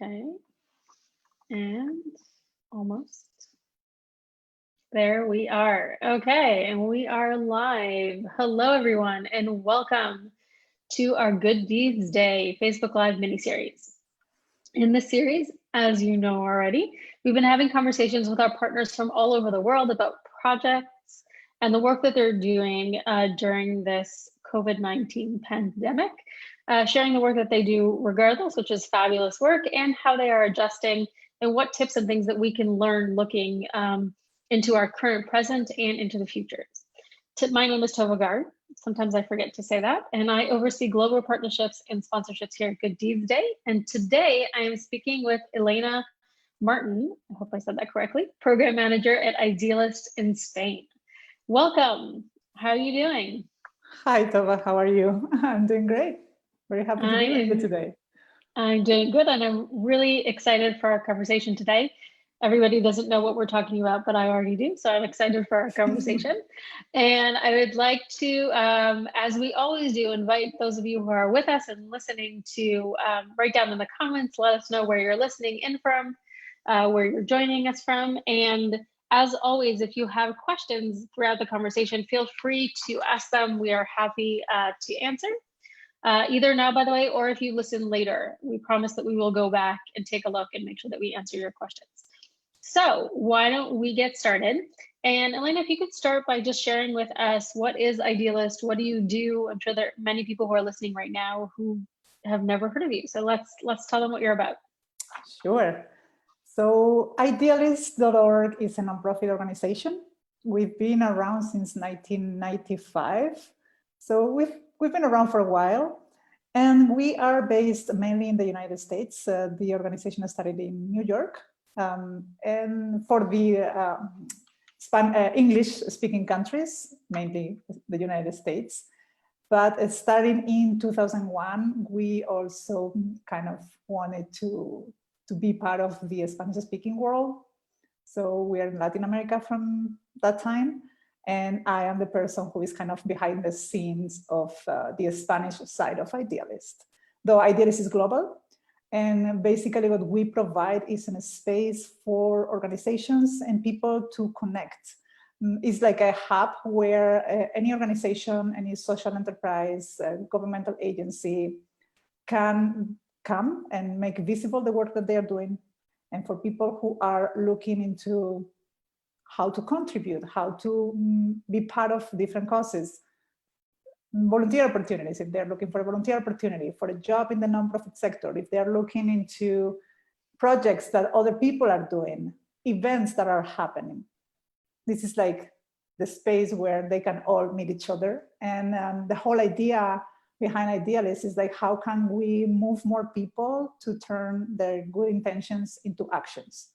Okay, and almost. There we are. Okay, and we are live. Hello, everyone, and welcome to our Good Deeds Day Facebook Live mini-series. In this series, as you know already, we've been having conversations with our partners from all over the world about projects and the work that they're doing during this COVID-19 pandemic, sharing the work that they do regardless, which is fabulous work, and how they are adjusting and what tips and things that we can learn looking into our current present and into the futures. My name is Tova Gard. Sometimes I forget to say that. And I oversee global partnerships and sponsorships here at Good Deeds Day. And today I am speaking with Elena Martin, I hope I said that correctly, program manager at Idealist in Spain. Welcome. How are you doing? Hi, Tova. How are you? I'm doing great. Very happy to be with you today. I'm doing good, and I'm really excited for our conversation today. Everybody doesn't know what we're talking about, but I already do, so I'm excited for our conversation. And I would like to, as we always do, invite those of you who are with us and listening to write down in the comments, let us know where you're listening in from, where you're joining us from. And as always, if you have questions throughout the conversation, feel free to ask them. We are happy to answer. Either now, by the way, or if you listen later. We promise that we will go back and take a look and make sure that we answer your questions. So why don't we get started? And Elena, if you could start by just sharing with us, what is Idealist? What do you do? I'm sure there are many people who are listening right now who have never heard of you. So let's tell them what you're about. Sure. So Idealist.org is a nonprofit organization. We've been around since 1995. So we've been around for a while. And we are based mainly in the United States. The organization started in New York. And for the English-speaking countries, mainly the United States. But starting in 2001, we also kind of wanted to be part of the Spanish-speaking world. So we are in Latin America from that time. And I am the person who is kind of behind the scenes of the Spanish side of Idealist. Though Idealist is global. And basically what we provide is a space for organizations and people to connect. It's like a hub where any organization, any social enterprise, governmental agency can come and make visible the work that they are doing. And for people who are looking into how to contribute, how to be part of different causes, volunteer opportunities, if they're looking for a volunteer opportunity, for a job in the nonprofit sector, if they're looking into projects that other people are doing, events that are happening. This is like the space where they can all meet each other. And the whole idea behind Idealist is like, how can we move more people to turn their good intentions into actions?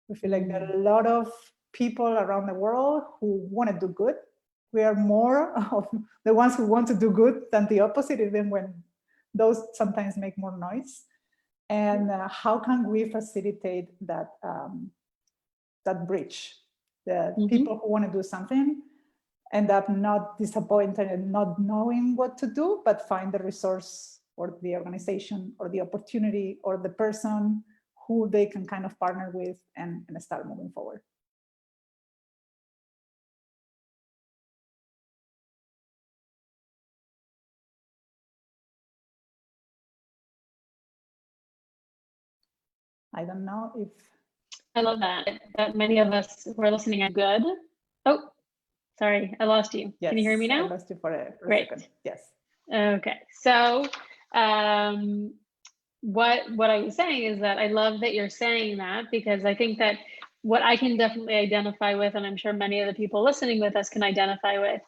We feel like there are a lot of people around the world who want to do good. We are more of the ones who want to do good than the opposite, even when those sometimes make more noise. And how can we facilitate that, that bridge? The people who want to do something end up not disappointed and not knowing what to do, but find the resource or the organization or the opportunity or the person who they can kind of partner with and start moving forward. I don't know if... I love that many of us who are listening are good. Oh, sorry, I lost you. Yes, can you hear me now? I lost you for a second. Yes. Okay, so what I was saying is that I love that you're saying that, because I think that what I can definitely identify with, and I'm sure many of the people listening with us can identify with,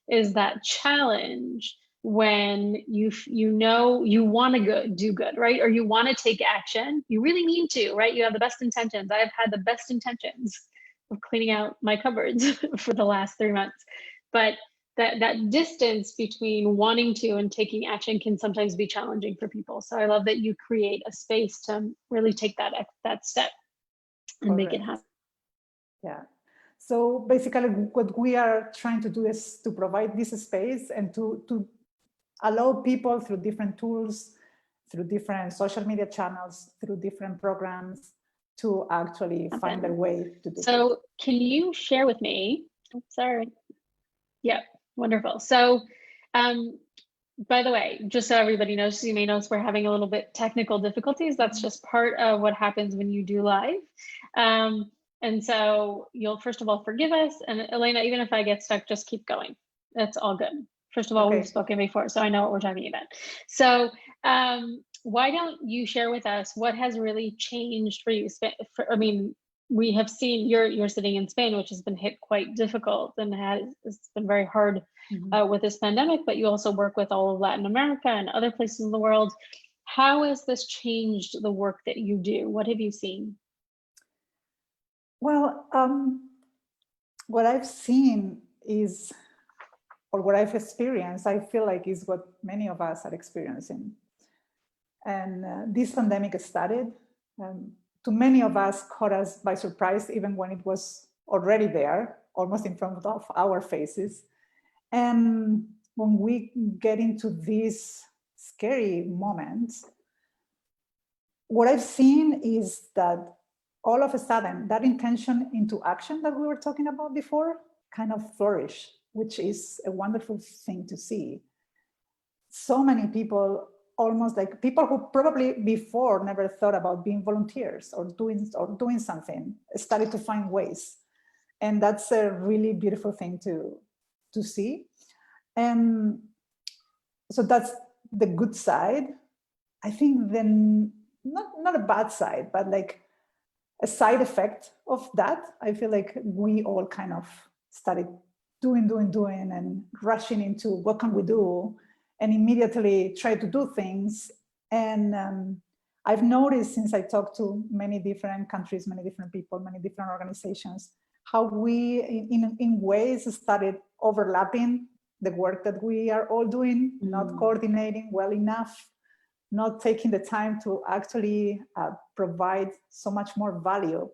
is that challenge when you know you want to do good, right? Or you want to take action, you really mean to, right? You have the best intentions. I've had the best intentions of cleaning out my cupboards for the last 3 months, but that distance between wanting to and taking action can sometimes be challenging for people. So I love that you create a space to really take that step and make it happen. Yeah. So basically what we are trying to do is to provide this space and to allow people through different tools through different social media channels, through different programs to actually find their way to do. So can you share with me, sorry. Yeah, wonderful. So by the way, just so everybody knows, you may notice we're having a little bit technical difficulties. That's just part of what happens when you do live. And so you'll first of all forgive us. And Elena, even if I get stuck, just keep going. That's all good. First of all, we've spoken before, so I know what we're talking about. So why don't you share with us what has really changed for you? I mean, we have seen you're sitting in Spain, which has been hit quite difficult and it's been very hard with this pandemic, but you also work with all of Latin America and other places in the world. How has this changed the work that you do? What have you seen? Well, what I've seen is, or what I've experienced, I feel like is what many of us are experiencing. And this pandemic started, to many of us caught us by surprise, even when it was already there, almost in front of our faces. And when we get into these scary moments, what I've seen is that all of a sudden, that intention into action that we were talking about before kind of flourished, which is a wonderful thing to see. So many people, almost like people who probably before never thought about being volunteers or doing something, started to find ways. And that's a really beautiful thing to see. And so that's the good side. I think then not a bad side, but like a side effect of that, I feel like we all kind of started doing and rushing into what can we do, and immediately try to do things. And I've noticed, since I talked to many different countries, many different people, many different organizations, how we in ways started overlapping the work that we are all doing, not coordinating well enough, not taking the time to actually provide so much more value,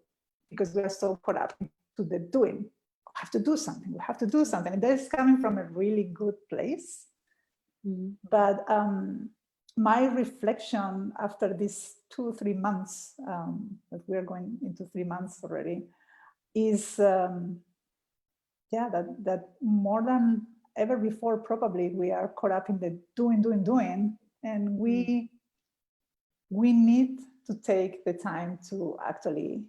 because we are so caught up to the doing. We have to do something, we have to do something. And that is coming from a really good place. But my reflection after these 2-3 months, that we are going into 3 months already, is that more than ever before, probably we are caught up in the doing, and we need to take the time to actually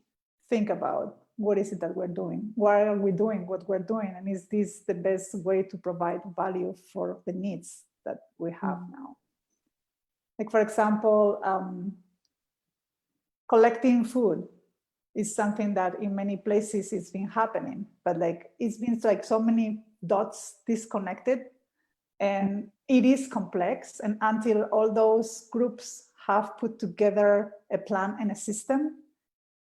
think about what is it that we're doing, why are we doing what we're doing, and is this the best way to provide value for the needs that we have now. Like, for example, collecting food is something that in many places it's been happening, but like it's been like so many dots disconnected, and it is complex. And until all those groups have put together a plan and a system,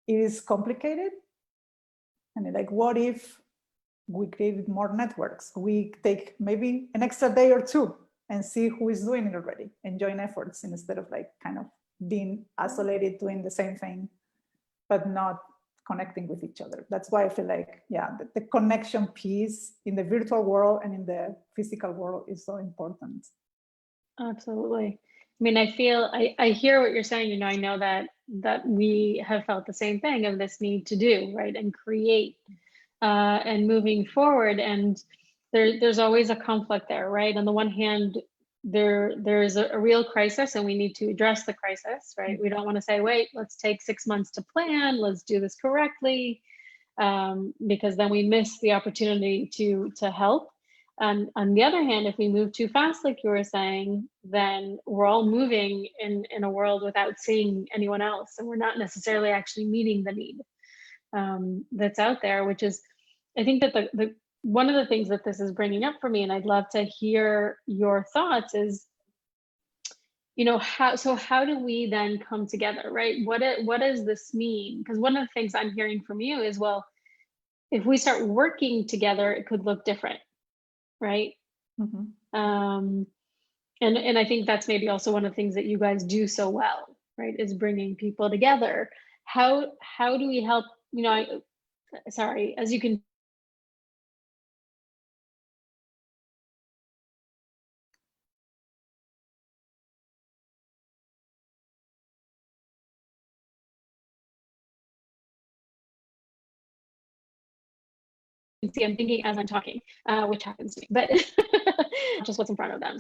it is complicated. And like, what if we created more networks? We take maybe an extra day or two and see who is doing it already and join efforts, instead of like kind of being isolated, doing the same thing, but not connecting with each other. That's why I feel like, the connection piece in the virtual world and in the physical world is so important. Absolutely. I mean, I hear what you're saying. I know that we have felt the same thing of this need to do, right, and create and moving forward. And there's always a conflict there, right? On the one hand, there's a real crisis, and we need to address the crisis, right? We don't want to say, wait, let's take 6 months to plan, let's do this correctly, because then we miss the opportunity to help. On the other hand, if we move too fast, like you were saying, then we're all moving in a world without seeing anyone else, and we're not necessarily actually meeting the need that's out there, which is, I think that the one of the things that this is bringing up for me, and I'd love to hear your thoughts, is, how do we then come together, right? What does this mean? Because one of the things I'm hearing from you is, well, if we start working together, it could look different, right? And I think that's maybe also one of the things that you guys do so well, right, is bringing people together. How do we help? Sorry, as you can can see I'm thinking as I'm talking, which happens to me, but just what's in front of them.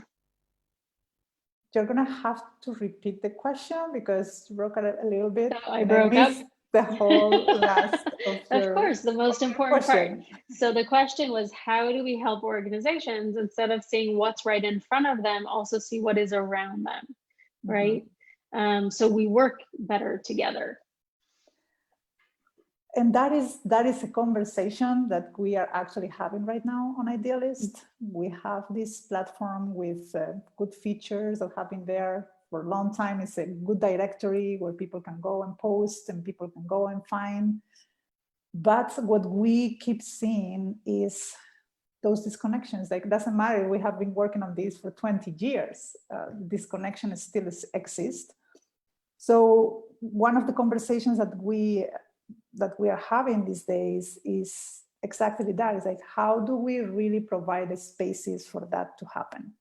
You're going to have to repeat the question because you broke it a little bit. So I broke up the whole last of your, of course, the most important question. part. So the question was, how do we help organizations, instead of seeing what's right in front of them, also see what is around them, right? So we work better together. And that is a conversation that we are actually having right now on Idealist. We have this platform with good features that have been there for a long time. It's a good directory where people can go and post and people can go and find. But what we keep seeing is those disconnections. Like, it doesn't matter, we have been working on this for 20 years. Disconnection still exists. So one of the conversations that we are having these days is exactly that. It's like, how do we really provide the spaces for that to happen?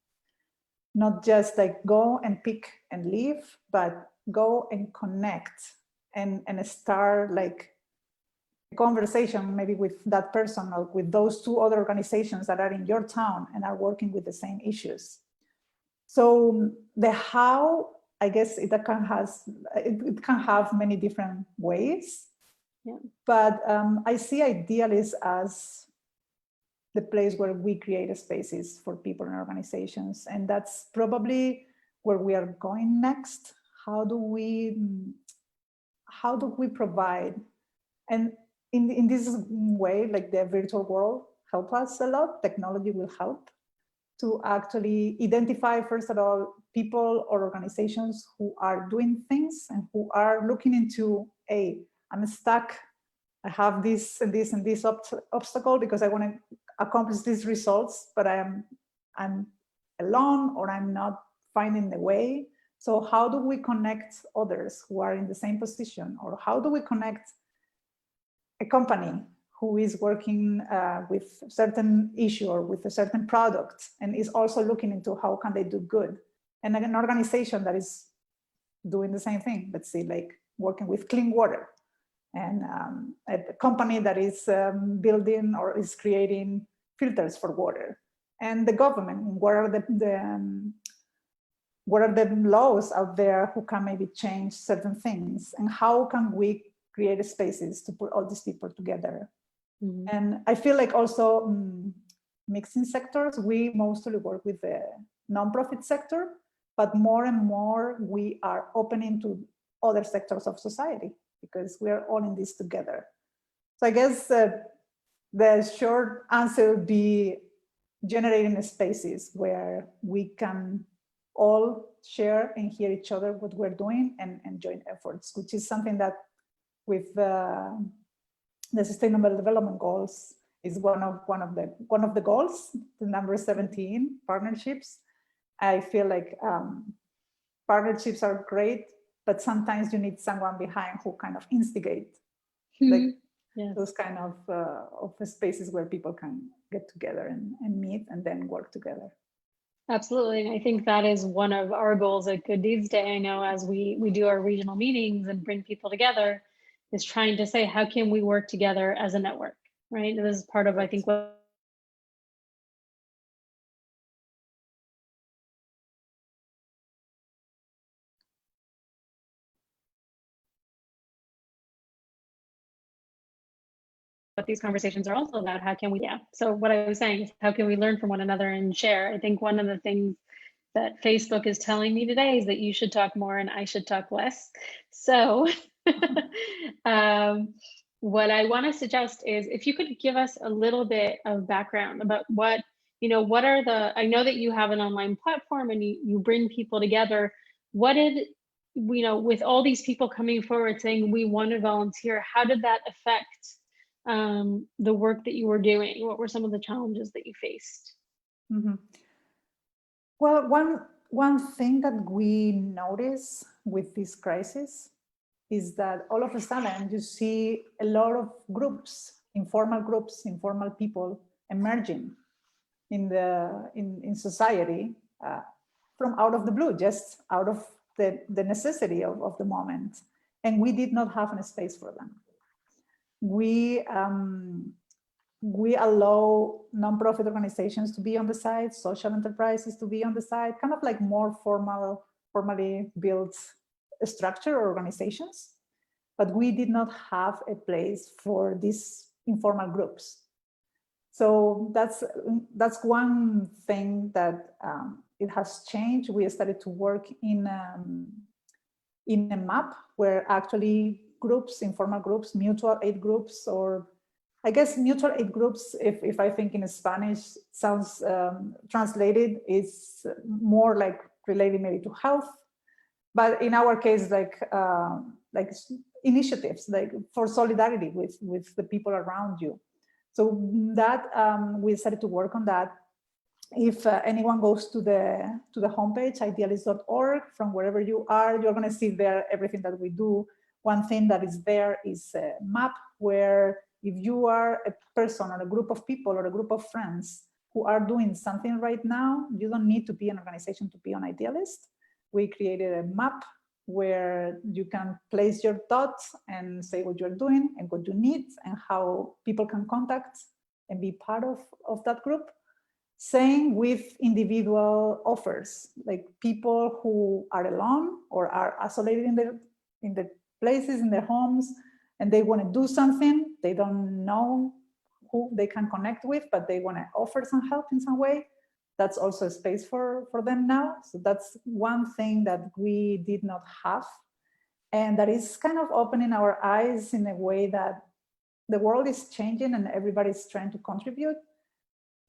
Not just like go and pick and leave, but go and connect and start like a conversation maybe with that person or with those two other organizations that are in your town and are working with the same issues. So the how, I guess it can have many different ways. Yeah. But I see Idealist as the place where we create spaces for people and organizations. And that's probably where we are going next. How do we provide? And in this way, like the virtual world help us a lot. Technology will help to actually identify, first of all, people or organizations who are doing things and who are looking into, hey, I'm stuck, I have this and this and this obstacle because I want to accomplish these results, but I'm alone or I'm not finding the way. So how do we connect others who are in the same position? Or how do we connect a company who is working with a certain issue or with a certain product and is also looking into how can they do good? And an organization that is doing the same thing, let's say like working with clean water, and a company that is building or is creating filters for water, and the government. What are the laws out there who can maybe change certain things, and how can we create spaces to put all these people together? Mm-hmm. And I feel like also mixing sectors, we mostly work with the nonprofit sector, but more and more we are opening to other sectors of society because we are all in this together. So I guess the short answer would be generating spaces where we can all share and hear each other what we're doing and join efforts, which is something that with the Sustainable Development Goals is one of the goals, the number 17, partnerships. I feel like partnerships are great, but sometimes you need someone behind who kind of instigate, like those kind of spaces where people can get together and meet and then work together. Absolutely. And I think that is one of our goals at Good Deeds Day. I know as we do our regional meetings and bring people together, is trying to say, how can we work together as a network, right? And this is part of, I think, what these conversations are also about. How can we, so what I was saying is, how can we learn from one another and share? I think one of the things that Facebook is telling me today is that you should talk more and I should talk less. So what I want to suggest is, if you could give us a little bit of background about what are the, I know that you have an online platform and you bring people together. What did, with all these people coming forward saying, we want to volunteer, how did that affect the work that you were doing? What were some of the challenges that you faced? Mm-hmm. Well, one thing that we notice with this crisis is that all of a sudden you see a lot of groups, informal people emerging in society from out of the blue, just out of the necessity of the moment. And we did not have a space for them. We we allow nonprofit organizations to be on the site, social enterprises to be on the site, kind of like more formally built structure or organizations. But we did not have a place for these informal groups. So that's one thing that it has changed. We started to work in a map where actually groups, informal groups, mutual aid groups, or I guess mutual aid groups, if I think in Spanish, sounds translated, is more like related maybe to health. But in our case, like initiatives, like for solidarity with the people around you. So that we started to work on that. If anyone goes to the homepage, idealist.org, from wherever you are, you're going to see there everything that we do. One thing that is there is a map where if you are a person or a group of people or a group of friends who are doing something right now, you don't need to be an organization to be on Idealist. We created a map where you can place your thoughts and say what you're doing and what you need and how people can contact and be part of that group. Same with individual offers, like people who are alone or are isolated in their places, in their homes, and they want to do something. They don't know who they can connect with, but they want to offer some help in some way. That's also a space for them now. So that's one thing that we did not have. And that is kind of opening our eyes in a way that the world is changing and everybody's trying to contribute.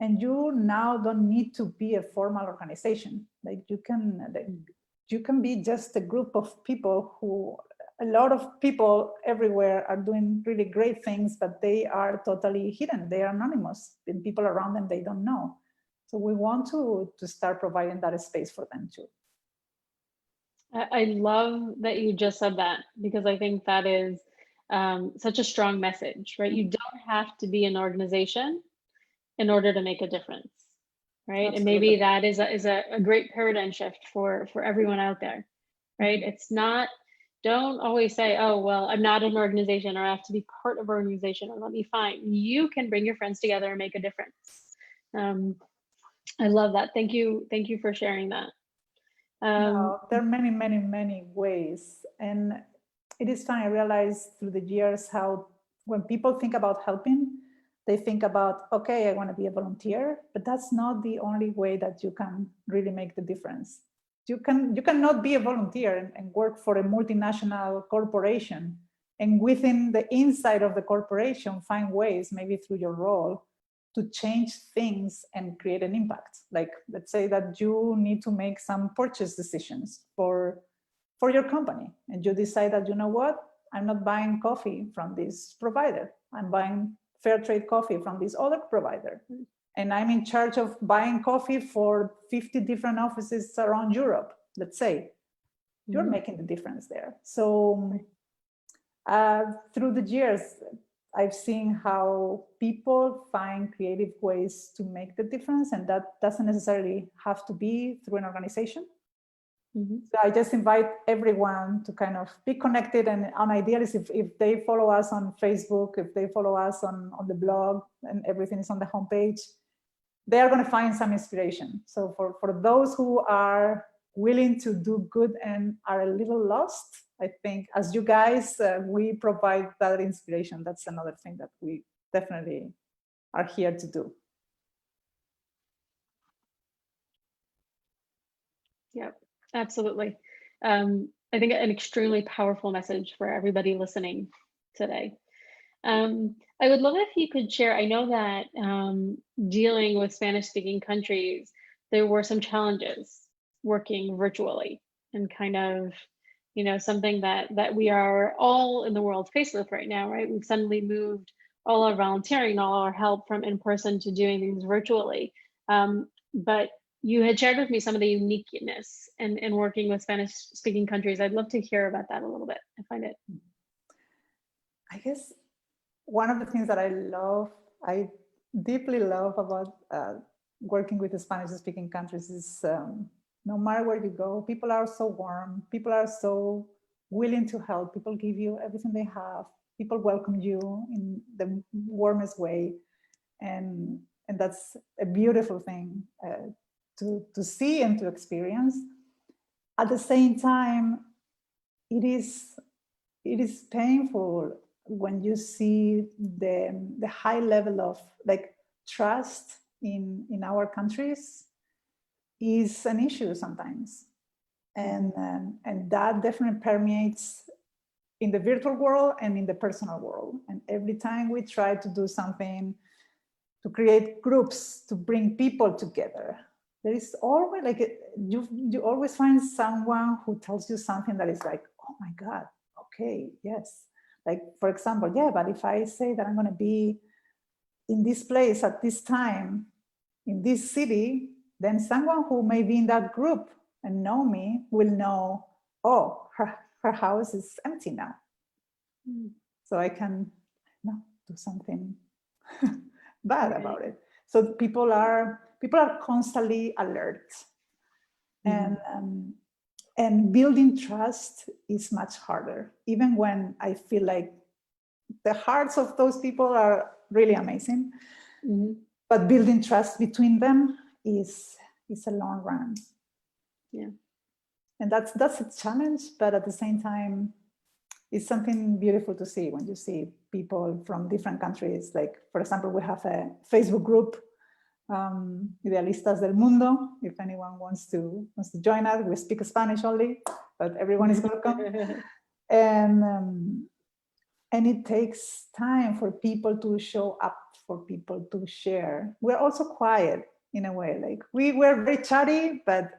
And you now don't need to be a formal organization. Like you can be just a group of people who, a lot of people everywhere are doing really great things, but they are totally hidden. They are anonymous, and people around them, they don't know. So we want to start providing that space for them too. I love that you just said that, because I think that is such a strong message, right? You don't have to be an organization in order to make a difference, right? Absolutely. And maybe that is a great paradigm shift for everyone out there, right? It's not, don't always say, oh, well, I'm not an organization, or I have to be part of an organization, or let me find. You can bring your friends together and make a difference. I love that. Thank you for sharing that. No, there are many, many, many ways. And it is fun. I realized through the years how when people think about helping, they think about, okay, I want to be a volunteer, but that's not the only way that you can really make the difference. You cannot be a volunteer and work for a multinational corporation, and within the inside of the corporation find ways, maybe through your role, to change things and create an impact. Like, let's say that you need to make some purchase decisions for your company, and you decide that, you know what, I'm not buying coffee from this provider. I'm buying fair trade coffee from this other provider. And I'm in charge of buying coffee for 50 different offices around Europe, let's say. You're making the difference there. So through the years, I've seen how people find creative ways to make the difference, and that doesn't necessarily have to be through an organization. So I just invite everyone to kind of be connected and on Idealist. If they follow us on Facebook, if they follow us on the blog, and everything is on the homepage, they are going to find some inspiration. So for those who are willing to do good and are a little lost, I think as you guys, we provide that inspiration. That's another thing that we definitely are here to do. Yep, absolutely. I think an extremely powerful message for everybody listening today. I would love if you could share, I know that dealing with Spanish-speaking countries, there were some challenges working virtually, and kind of, you know, something that we are all in the world faced with right now, right? We've suddenly moved all our volunteering, all our help from in person to doing things virtually. But you had shared with me some of the uniqueness in working with Spanish-speaking countries. I'd love to hear about that a little bit. I find it. I guess one of the things that I deeply love about working with the Spanish-speaking countries is no matter where you go, people are so warm, people are so willing to help, people give you everything they have, people welcome you in the warmest way. and that's a beautiful thing to see and to experience. At the same time, it is painful when you see the high level of like trust in our countries is an issue sometimes, and that definitely permeates in the virtual world and in the personal world. And every time we try to do something to create groups to bring people together, there is always like you always find someone who tells you something that is like, oh my God, okay, yes. Like, for example, yeah, but if I say that I'm going to be in this place at this time, in this city, then someone who may be in that group and know me will know, oh, her house is empty now. So I can do something bad about it. So people are constantly alert. And building trust is much harder, even when I feel like the hearts of those people are really amazing. But building trust between them is a long run. Yeah. And that's a challenge, but at the same time, it's something beautiful to see when you see people from different countries. Like, for example, we have a Facebook group, Idealistas del Mundo. If anyone wants to join us, we speak Spanish only, but everyone is welcome. And it takes time for people to show up, for people to share. We're also quiet in a way. Like we're very chatty, but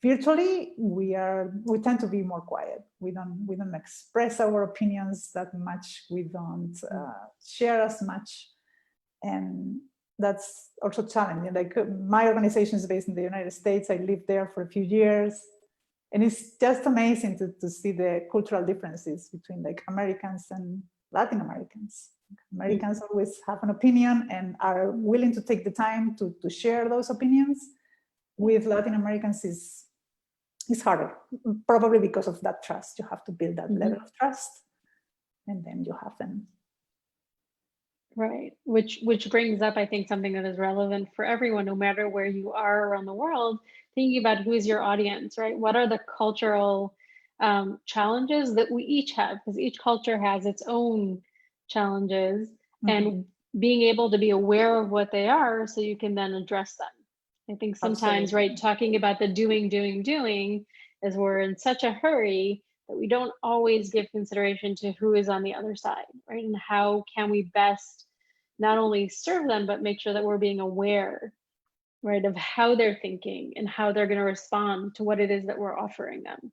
virtually we tend to be more quiet. We don't express our opinions that much. We don't share as much, and that's also challenging. Like my organization is based in the United States. I lived there for a few years, and it's just amazing to see the cultural differences between like Americans and Latin Americans. Americans always have an opinion and are willing to take the time to share those opinions. With Latin Americans is harder, probably because of that trust. You have to build that level of trust, and then you have them. Right, which brings up, I think, something that is relevant for everyone, no matter where you are around the world, thinking about who is your audience, right? What are the cultural challenges that we each have? Because each culture has its own challenges, and being able to be aware of what they are so you can then address them. I think sometimes, absolutely, right, talking about the doing is we're in such a hurry that we don't always give consideration to who is on the other side, right? And how can we best not only serve them, but make sure that we're being aware, right, of how they're thinking and how they're going to respond to what it is that we're offering them.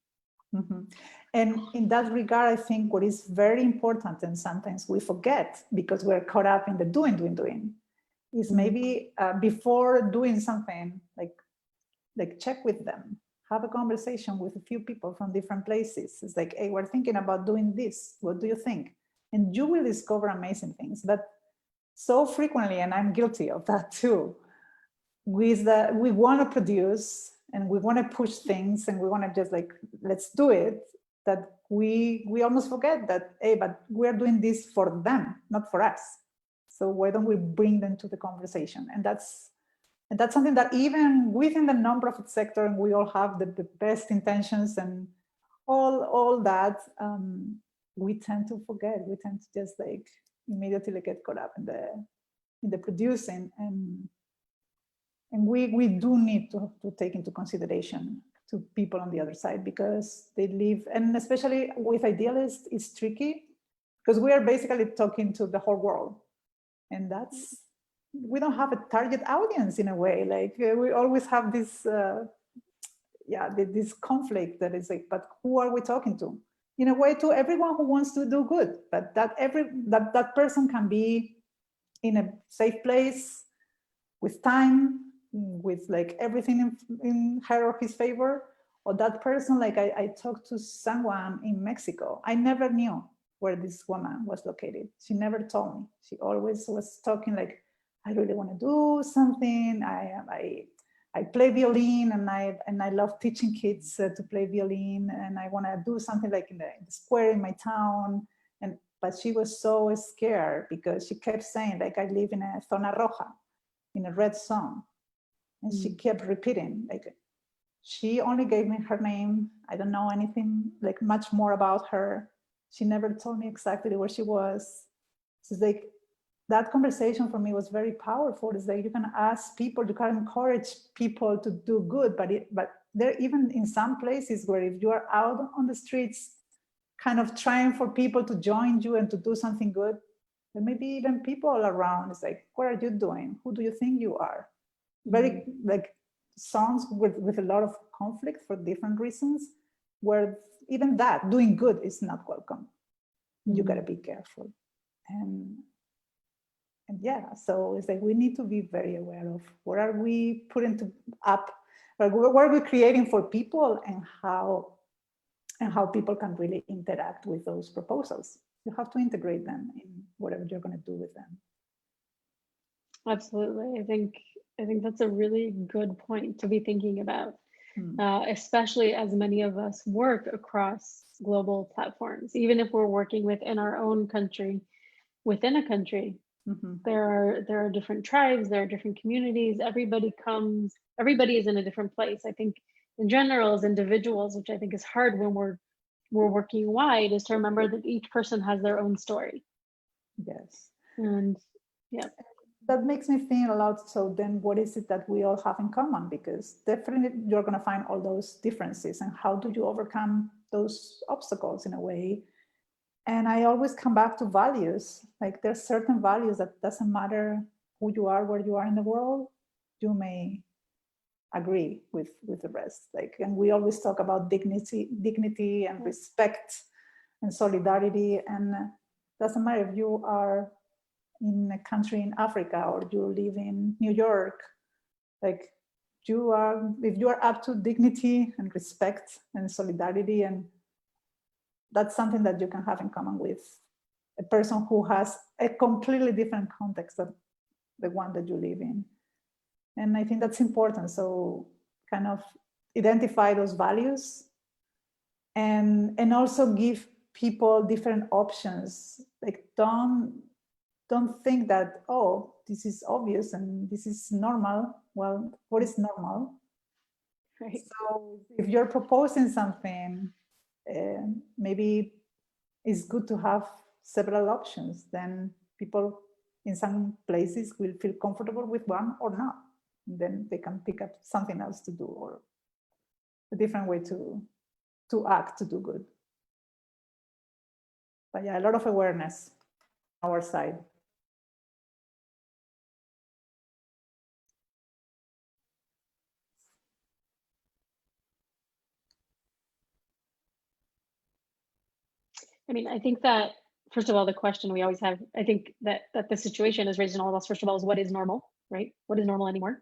And in that regard, I think what is very important, and sometimes we forget because we're caught up in the doing, is maybe before doing something, like check with them, have a conversation with a few people from different places. It's like, hey, we're thinking about doing this. What do you think? And you will discover amazing things. But so frequently, and I'm guilty of that too, with that we want to produce and we want to push things and we want to just like, let's do it, that we almost forget that, hey, but we're doing this for them, not for us. So why don't we bring them to the conversation? And that's something that even within the nonprofit sector, and we all have the best intentions and all that, we tend to forget. We tend to just like immediately get caught up in the producing, and we do need to take into consideration to people on the other side, because they live, and especially with Idealist, it's tricky because we are basically talking to the whole world, and we don't have a target audience in a way. Like we always have this this conflict that is like, but who are we talking to? In a way, to everyone who wants to do good, but that person can be in a safe place with time, with like everything in her or his favor. Or that person, like I talked to someone in Mexico. I never knew where this woman was located. She never told me. She always was talking like, I really want to do something. I play violin, and I love teaching kids to play violin, and I want to do something like in the square in my town. And but she was so scared because she kept saying, like, I live in a zona roja, in a red zone. And she kept repeating, like, she only gave me her name. I don't know anything like much more about her. She never told me exactly where she was. So it's like that conversation for me was very powerful. It's like you can ask people, you can encourage people to do good, but there even in some places where if you are out on the streets, kind of trying for people to join you and to do something good, there may be even people around. It's like, what are you doing? Who do you think you are? Very like songs with a lot of conflict for different reasons, where even that doing good is not welcome. You got to be careful. And yeah, so it's like we need to be very aware of what are we putting up, like what are we creating for people, and how people can really interact with those proposals. You have to integrate them in whatever you're going to do with them. Absolutely. I think that's a really good point to be thinking about, especially as many of us work across global platforms. Even if we're working within our own country, within a country, there are different tribes, there are different communities. Everybody is in a different place. I think in general, as individuals, which I think is hard when we're working wide, is to remember that each person has their own story. Yes. And yeah. That makes me think a lot. So then what is it that we all have in common? Because definitely you're going to find all those differences, and how do you overcome those obstacles in a way? And I always come back to values. Like there's certain values that doesn't matter who you are, where you are in the world, you may agree with the rest. Like, and we always talk about dignity and respect and solidarity. And doesn't matter if you are in a country in Africa or you live in New York, like if you are up to dignity and respect and solidarity, and that's something that you can have in common with a person who has a completely different context than the one that you live in. And I think that's important. So kind of identify those values and also give people different options. Like don't think that, oh, this is obvious and this is normal. Well, what is normal? Right. So if you're proposing something, maybe it's good to have several options. Then people in some places will feel comfortable with one or not. And then they can pick up something else to do, or a different way to act, to do good. But yeah, a lot of awareness on our side. I mean, I think that, first of all, the question we always have, I think that the situation is raised in all of us, first of all, is what is normal, right? What is normal anymore?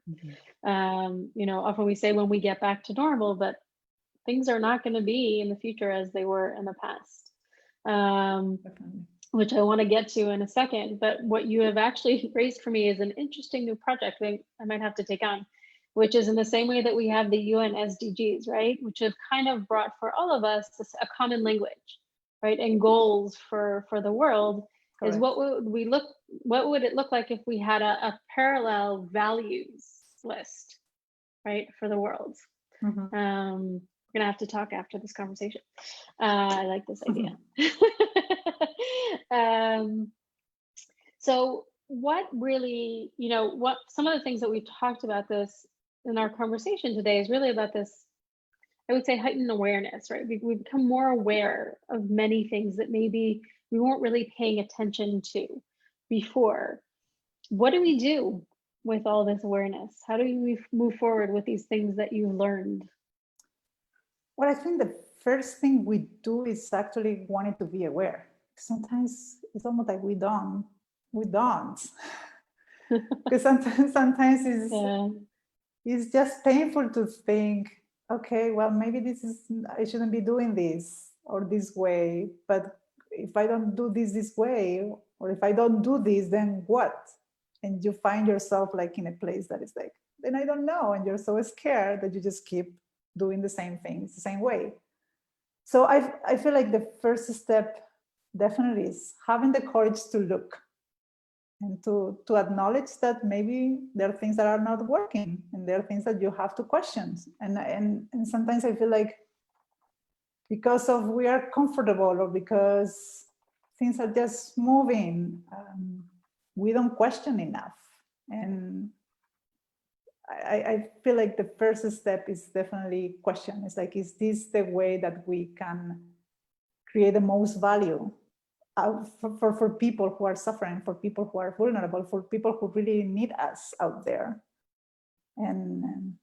Often we say when we get back to normal, but things are not going to be in the future as they were in the past, which I want to get to in a second. But what you have actually raised for me is an interesting new project that I might have to take on, which is in the same way that we have the UN SDGs, right? Which have kind of brought for all of us a common language, right? And goals for the world. Correct. Is what would it look like if we had a parallel values list, right, for the world? We're gonna have to talk after this conversation. I like this idea. So what really, what some of the things that we talked about this in our conversation today is really about this, I would say, heightened awareness, right? We've become more aware of many things that maybe we weren't really paying attention to before. What do we do with all this awareness? How do we move forward with these things that you've learned? Well, I think the first thing we do is actually wanting to be aware. Sometimes it's almost like we don't. Because sometimes it's just painful to think, okay, well, maybe I shouldn't be doing this or this way, but if I don't do this way, or if I don't do this, then what? And you find yourself like in a place that is like, then I don't know. And you're so scared that you just keep doing the same things the same way. So I feel like the first step definitely is having the courage to look and to acknowledge that maybe there are things that are not working and there are things that you have to question. And sometimes I feel like because of we are comfortable or because things are just moving, we don't question enough. And I feel like the first step is definitely question. It's like, is this the way that we can create the most value for people who are suffering, for people who are vulnerable, for people who really need us out there? And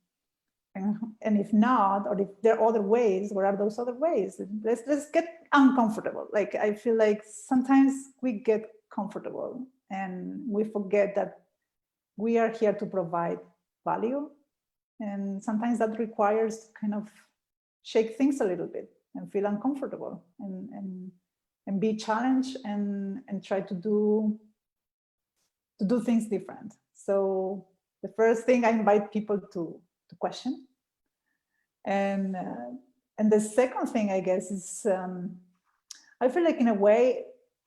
if not, or if there are other ways, what are those other ways? Let's get uncomfortable. Like, I feel like sometimes we get comfortable and we forget that we are here to provide value. And sometimes that requires kind of shake things a little bit and feel uncomfortable and be challenged and try to do things different. So the first thing I invite people to question. And the second thing, I guess, is I feel like in a way,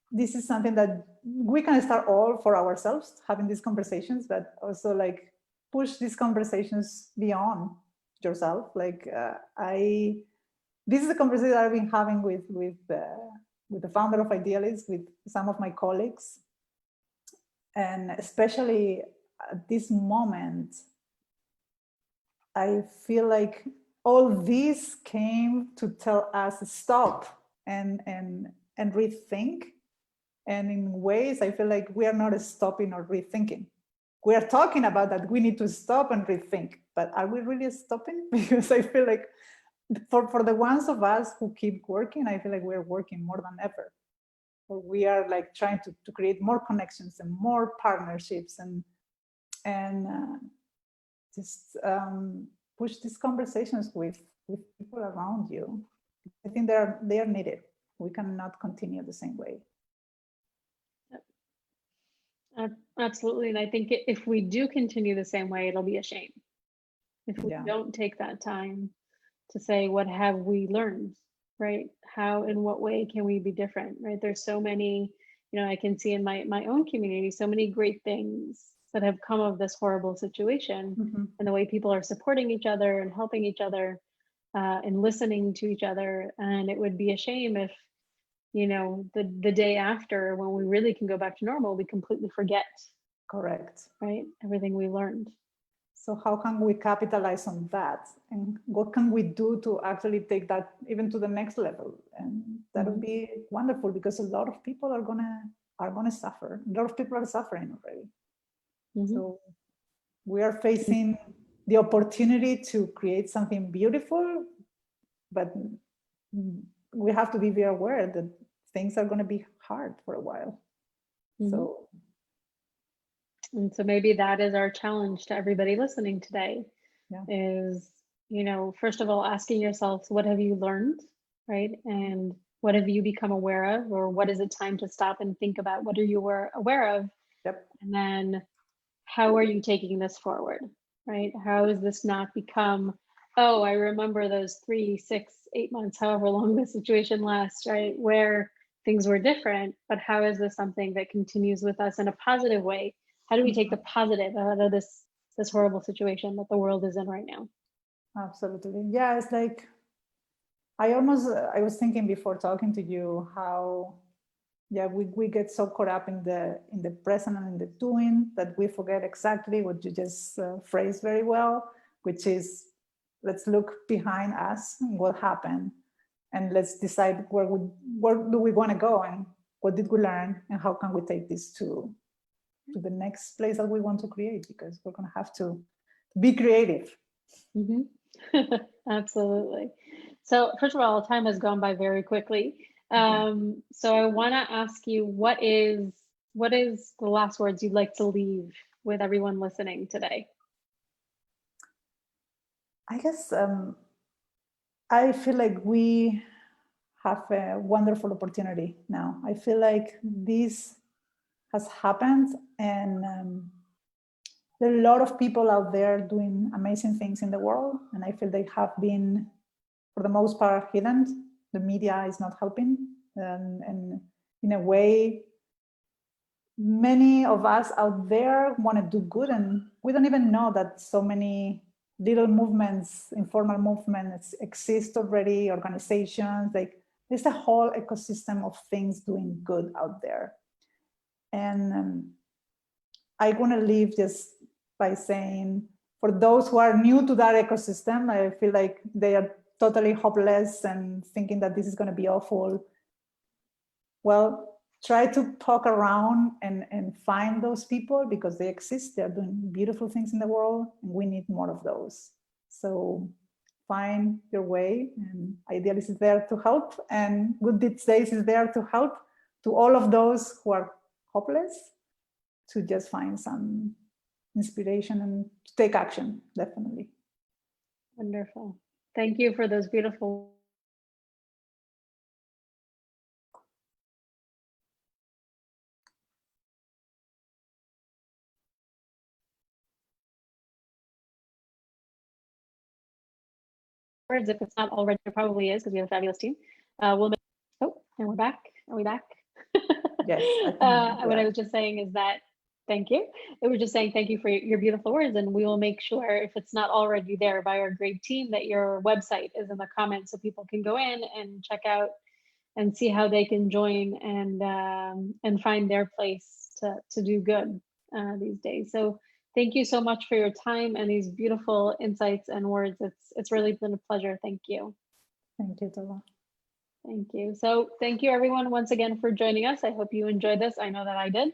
this is something that we can start all for ourselves, having these conversations, but also like push these conversations beyond yourself. Like this is a conversation that I've been having with the founder of Idealist, with some of my colleagues. And especially at this moment, I feel like all this came to tell us stop and rethink. And in ways, I feel like we are not stopping or rethinking. We are talking about that we need to stop and rethink, but are we really stopping? Because I feel like for the ones of us who keep working, I feel like we're working more than ever. Or we are like trying to create more connections and more partnerships and just push these conversations with people around you. I think they are needed. We cannot continue the same way. Absolutely. And I think if we do continue the same way, it'll be a shame. If we don't take that time to say, what have we learned, right? How, in what way can we be different, right? There's so many, I can see in my own community, so many great things that have come of this horrible situation, and the way people are supporting each other and helping each other and listening to each other. And it would be a shame if, the day after, when we really can go back to normal, we completely forget. Correct. Right? Everything we learned. So how can we capitalize on that? And what can we do to actually take that even to the next level? And that would be wonderful, because a lot of people are gonna suffer. A lot of people are suffering already. So we are facing the opportunity to create something beautiful, but we have to be very aware that things are going to be hard for a while. And so maybe that is our challenge to everybody listening today, is, first of all, asking yourselves, what have you learned, right? And what have you become aware of, or what is it time to stop and think about? What are you aware of? And then how are you taking this forward, right? How has this not become, oh, I remember those 3, 6, 8 months, however long the situation lasts, right? Where things were different, but how is this something that continues with us in a positive way? How do we take the positive out of this horrible situation that the world is in right now? Absolutely. Yeah, it's like, I was thinking before talking to you how, we get so caught up in the present and in the doing that we forget exactly what you just phrased very well, which is, let's look behind us and what happened, and let's decide where do we want to go, and what did we learn, and how can we take this to the next place that we want to create, because we're going to have to be creative. Absolutely. So first of all, time has gone by very quickly. So I want to ask you, what is the last words you'd like to leave with everyone listening today? I guess I feel like we have a wonderful opportunity now. I feel like this has happened, and there are a lot of people out there doing amazing things in the world, and I feel they have been, for the most part, hidden. The media is not helping, and in a way, many of us out there want to do good, and we don't even know that so many little movements, informal movements exist already, organizations, like there's a whole ecosystem of things doing good out there. And I want to leave just by saying, for those who are new to that ecosystem, I feel like they are totally hopeless and thinking that this is going to be awful. Well, try to poke around and find those people, because they exist. They're doing beautiful things in the world, and we need more of those. So find your way, and Idealist is there to help, and Good Deeds Days is there to help to all of those who are hopeless to just find some inspiration and to take action, definitely. Wonderful. Thank you for those beautiful words. If it's not already, it probably is, because we have a fabulous team. We'll make, oh, and we're back. Are we back? Yes. What I was just saying is that, thank you. It was just saying thank you for your beautiful words, and we will make sure, if it's not already there by our great team, that your website is in the comments so people can go in and check out and see how they can join and find their place to do good these days. So thank you so much for your time and these beautiful insights and words. It's really been a pleasure. Thank you. Thank you, Tova. Thank you. So thank you everyone once again for joining us. I hope you enjoyed this. I know that I did.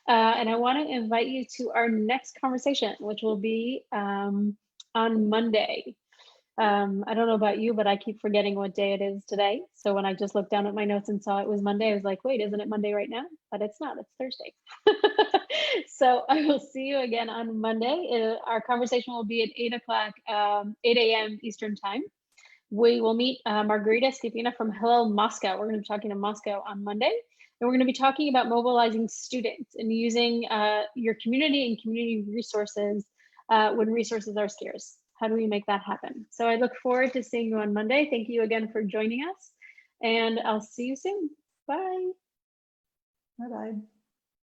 And I want to invite you to our next conversation, which will be on Monday. I don't know about you, but I keep forgetting what day it is today. So when I just looked down at my notes and saw it was Monday, I was like, wait, isn't it Monday right now? But it's not, it's Thursday. So I will see you again on Monday. Our conversation will be at 8 o'clock, 8 a.m. Eastern time. We will meet Margarita Skipina from Hillel Moscow. We're going to be talking to Moscow on Monday. And we're going to be talking about mobilizing students and using your community and community resources when resources are scarce. How do we make that happen? So I look forward to seeing you on Monday. Thank you again for joining us, and I'll see you soon. Bye. Bye-bye.